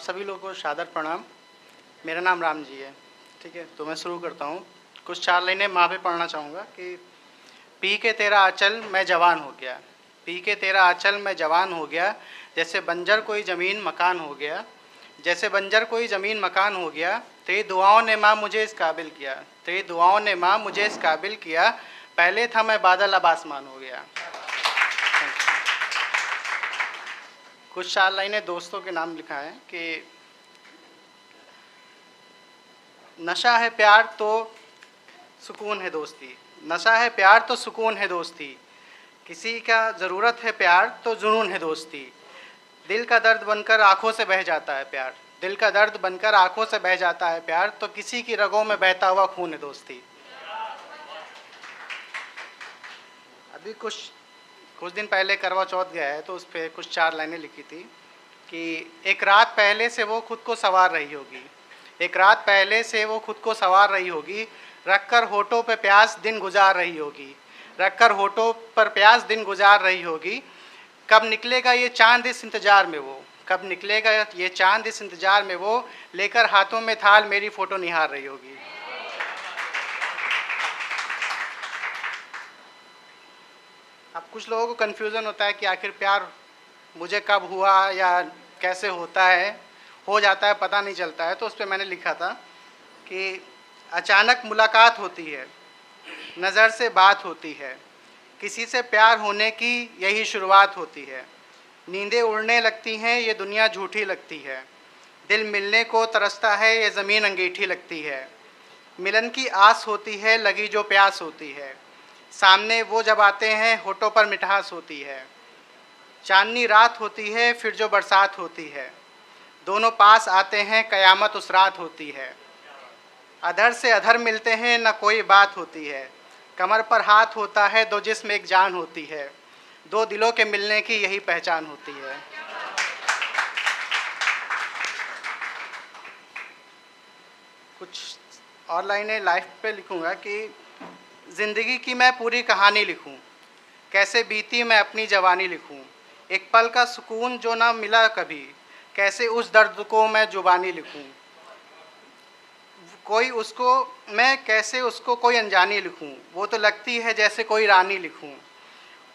सभी लोगों को सादर प्रणाम। मेरा नाम राम जी है। ठीक है, तो मैं शुरू करता हूँ। कुछ 4 लाइनें माँ पे पढ़ना चाहूँगा कि पी के तेरा आँचल मैं जवान हो गया, पी के तेरा आँचल मैं जवान हो गया, जैसे बंजर कोई ज़मीन मकान हो गया, जैसे बंजर कोई ज़मीन मकान हो गया। तेरी दुआओं ने माँ मुझे इस काबिल किया, तेरी दुआओं ने माँ मुझे इस काबिल किया, पहले था मैं बादल अब आसमान हो गया। कुछ 4 लाइनें दोस्तों के नाम लिखा है कि नशा है प्यार तो सुकून है दोस्ती, नशा है प्यार तो सुकून है दोस्ती, किसी का ज़रूरत है प्यार तो जुनून है दोस्ती, दिल का दर्द बनकर आँखों से बह जाता है प्यार, दिल का दर्द बनकर आँखों से बह जाता है प्यार, तो किसी की रगों में बहता हुआ खून है दोस्ती। अभी कुछ दिन पहले करवा चौथ गया है, तो उस पर कुछ 4 लाइनें लिखी थी कि एक रात पहले से वो खुद को संवार रही होगी, एक रात पहले से वो खुद को संवार रही होगी, रखकर होठों पे प्यास दिन गुजार रही होगी, रखकर होठों पर प्यास दिन गुजार रही होगी। कब निकलेगा ये चांद इस इंतज़ार में वो, कब निकलेगा ये चांद इस इंतज़ार में वो, लेकर हाथों में थाल मेरी फ़ोटो निहार रही होगी। अब कुछ लोगों को कन्फ्यूज़न होता है कि आखिर प्यार मुझे कब हुआ या कैसे होता है, हो जाता है पता नहीं चलता है। तो उस पर मैंने लिखा था कि अचानक मुलाकात होती है, नज़र से बात होती है, किसी से प्यार होने की यही शुरुआत होती है, नींदें उड़ने लगती हैं ये दुनिया झूठी लगती है, दिल मिलने को तरसता है ये ज़मीन अंगीठी लगती है, मिलन की आस होती है लगी जो प्यास होती है, सामने वो जब आते हैं होठों पर मिठास होती है, चांदनी रात होती है फिर जो बरसात होती है, दोनों पास आते हैं कयामत उस रात होती है, अधर से अधर मिलते हैं न कोई बात होती है, कमर पर हाथ होता है दो जिस्म एक जान होती है, दो दिलों के मिलने की यही पहचान होती है। कुछ और लाइनें लाइफ पे लिखूँगा कि ज़िंदगी की मैं पूरी कहानी लिखूँ, कैसे बीती मैं अपनी जवानी लिखूँ, एक पल का सुकून जो ना मिला कभी, कैसे उस दर्द को मैं जुबानी लिखूँ, कोई उसको मैं कैसे उसको कोई अनजानी लिखूं, वो तो लगती है जैसे कोई रानी लिखूं,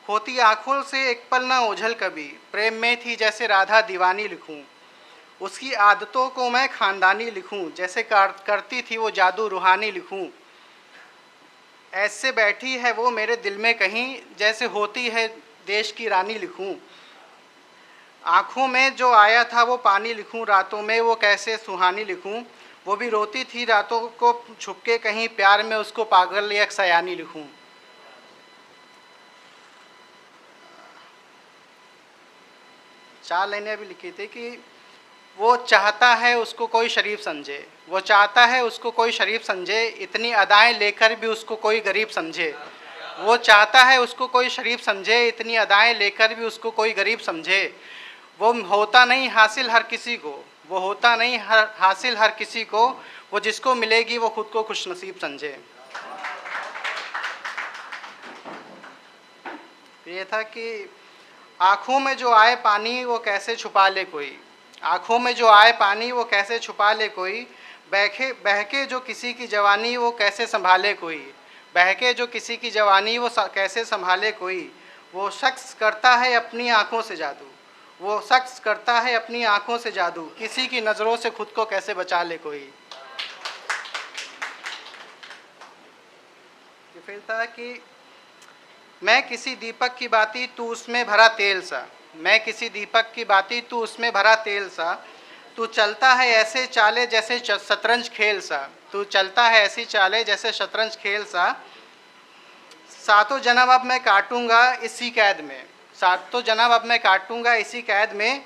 होती आँखों से एक पल ना ओझल कभी, प्रेम में थी जैसे राधा दीवानी लिखूं, उसकी आदतों को मैं ख़ानदानी लिखूं, जैसे करती थी वो जादू रूहानी लिखूं, ऐसे बैठी है वो मेरे दिल में कहीं, जैसे होती है देश की रानी लिखूं, आँखों में जो आया था वो पानी लिखूं, रातों में वो कैसे सुहानी लिखूं, वो भी रोती थी रातों को छुपके कहीं, प्यार में उसको पागल या सयानी लिखूं। चार लाइनें भी लिखी थी कि वो चाहता है उसको कोई शरीफ समझे, वो चाहता है उसको कोई शरीफ समझे, इतनी अदाएं लेकर भी उसको कोई गरीब समझे, वो चाहता है उसको कोई शरीफ समझे, इतनी अदाएं लेकर भी उसको कोई गरीब समझे, वो होता नहीं हासिल हर किसी को, वो होता नहीं हासिल हर किसी को, वो जिसको मिलेगी वो खुद को खुशनसीब समझे। ये था कि आँखों में जो आए पानी वो कैसे छुपा ले कोई, आँखों में जो आए पानी वो कैसे छुपा ले कोई, बहके जो किसी की जवानी वो कैसे संभाले कोई, बहके जो किसी की जवानी वो कैसे संभाले कोई, वो शख्स करता है अपनी आँखों से जादू, वो शख्स करता है अपनी आँखों से जादू, किसी की नज़रों से खुद को कैसे बचा ले कोई। फिर था कि मैं किसी दीपक की बाती तू उसमें भरा तेल सा, मैं किसी दीपक की बाती तू उसमें भरा तेल सा, तू चलता है ऐसे चाले जैसे शतरंज खेल सा, तू चलता है ऐसी चाले जैसे शतरंज खेल सा, सातों जन्म अब मैं काटूंगा इसी कैद में, सातों जन्म अब मैं काटूंगा इसी कैद में,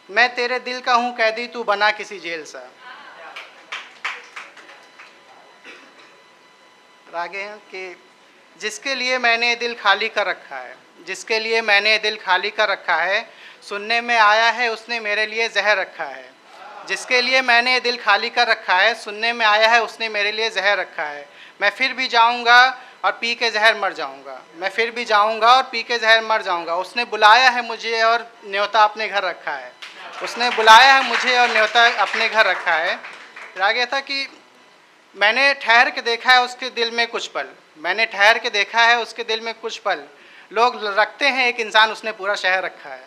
मैं तेरे दिल का हूँ कैदी तू बना किसी जेल सा। आगे हैं कि जिसके लिए मैंने दिल खाली कर रखा है, जिसके लिए मैंने दिल खाली कर रखा है, सुनने में आया है उसने मेरे लिए जहर रखा है, जिसके लिए मैंने दिल खाली कर रखा है, सुनने में आया है उसने मेरे लिए जहर रखा है, मैं फिर भी जाऊंगा और पी के जहर मर जाऊंगा, मैं फिर भी जाऊंगा और पी के जहर मर जाऊंगा, उसने बुलाया है मुझे और न्योता अपने घर रखा है, उसने बुलाया है मुझे और न्योता अपने घर रखा है। फिर आ गया था कि मैंने ठहर के देखा है उसके दिल में कुछ पल, मैंने ठहर के देखा है उसके दिल में कुछ पल। लोग रखते हैं एक इंसान, उसने पूरा शहर रखा है।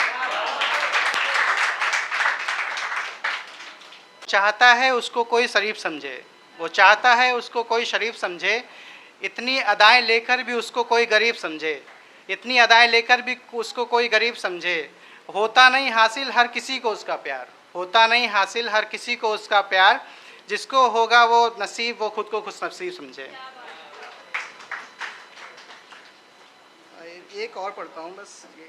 चाहता है उसको कोई शरीफ समझे, वो चाहता है उसको कोई शरीफ समझे, इतनी अदाएं लेकर भी उसको कोई गरीब समझे, इतनी अदाएं लेकर भी उसको कोई गरीब समझे। होता नहीं हासिल हर किसी को उसका प्यार, होता नहीं हासिल हर किसी को उसका प्यार, जिसको होगा वो नसीब वो खुद को खुश नसीब समझे। एक और पढ़ता हूँ बस ये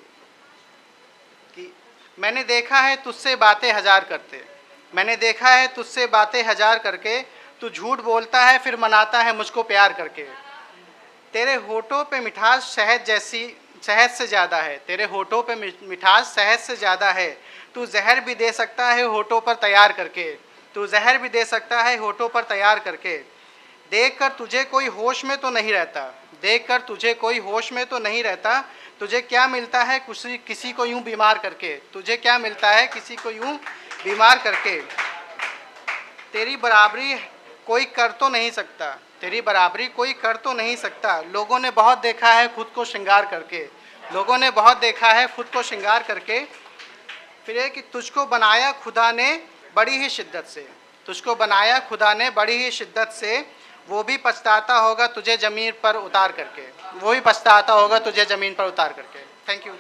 कि मैंने देखा है तुझसे बातें हजार करते, मैंने देखा है तुझसे बातें हजार करके, तू झूठ बोलता है फिर मनाता है मुझको प्यार करके। तेरे होठों पे मिठास शहद जैसी, शहद से ज़्यादा है, तेरे होठों पे मिठास शहद से ज़्यादा है। तू जहर भी दे सकता है होठों पर तैयार करके, तू जहर भी दे सकता है होठों पर तैयार करके। देख कर तुझे कोई होश में तो नहीं रहता, देख कर तुझे कोई होश में तो नहीं रहता, तुझे क्या मिलता है किसी को यूं बीमार करके, तुझे क्या मिलता है किसी को यूं बीमार करके। तेरी बराबरी कोई कर तो नहीं सकता, तेरी बराबरी कोई कर तो नहीं सकता। लोगों ने बहुत देखा है खुद को श्रृंगार करके, लोगों ने बहुत देखा है खुद को श्रृंगार करके। फिर ये कि तुझको बनाया खुदा ने बड़ी ही शिद्दत से, तुझको बनाया खुदा ने बड़ी ही शिद्दत से, वो भी पछताता होगा तुझे ज़मीन पर उतार करके, वो भी पछताता होगा तुझे ज़मीन पर उतार करके। Thank you.